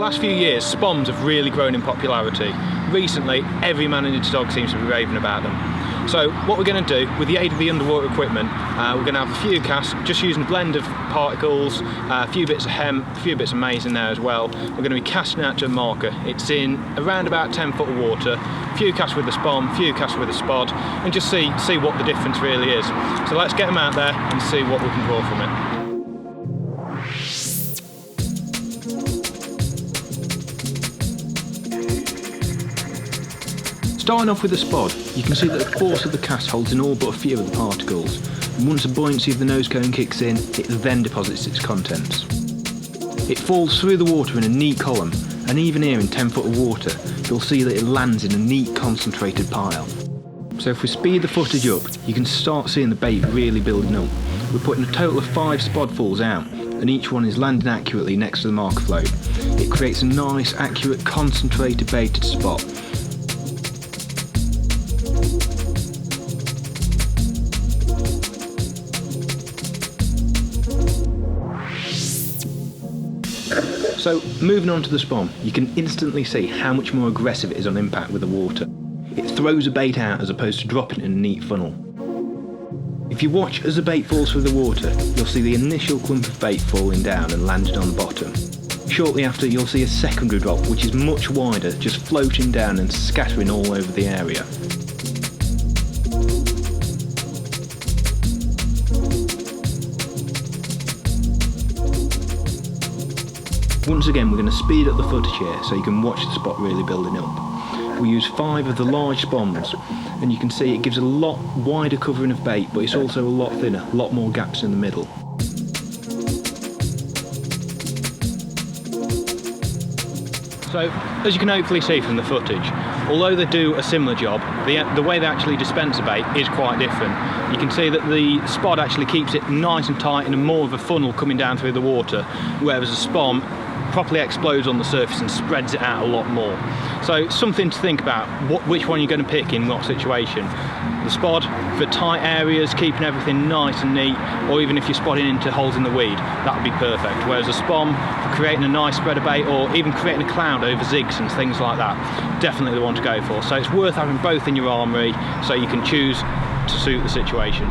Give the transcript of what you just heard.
last few years, Spombs have really grown in popularity. Recently, every man and his dog seems to be raving about them. So what we're going to do, with the aid of the underwater equipment, we're going to have a few casts, just using a blend of particles, a few bits of hemp, a few bits of maize in there as well. We're going to be casting out to a marker. It's in around about 10 foot of water, a few casts with the spomb, a few casts with a spod, and just see what the difference really is. So let's get them out there and see what we can draw from it. Starting off with the spod, you can see that the force of the cast holds in all but a few of the particles, and once the buoyancy of the nose cone kicks in, it then deposits its contents. It falls through the water in a neat column, and even here in 10 foot of water, you'll see that it lands in a neat concentrated pile. So if we speed the footage up, you can start seeing the bait really building up. We're putting a total of 5 spodfuls out, and each one is landing accurately next to the marker float. It creates a nice, accurate, concentrated baited spot. So moving on to the spomb, you can instantly see how much more aggressive it is on impact with the water. It throws a bait out as opposed to dropping it in a neat funnel. If you watch as the bait falls through the water, you'll see the initial clump of bait falling down and landing on the bottom. Shortly after, you'll see a secondary drop which is much wider, just floating down and scattering all over the area. Once again, we're going to speed up the footage here so you can watch the spot really building up. We use 5 of the large spombs, and you can see it gives a lot wider covering of bait, but it's also a lot thinner, a lot more gaps in the middle. So, as you can hopefully see from the footage, although they do a similar job, the way they actually dispense the bait is quite different. You can see that the spod actually keeps it nice and tight in a more of a funnel coming down through the water, whereas the spomb properly explodes on the surface and spreads it out a lot more. So something to think about, which one you're going to pick in what situation. The spod for tight areas, keeping everything nice and neat, or even if you're spodding into holes in the weed, that would be perfect. Whereas a spomb for creating a nice spread of bait, or even creating a cloud over zigs and things like that, definitely the one to go for. So it's worth having both in your armoury so you can choose to suit the situation.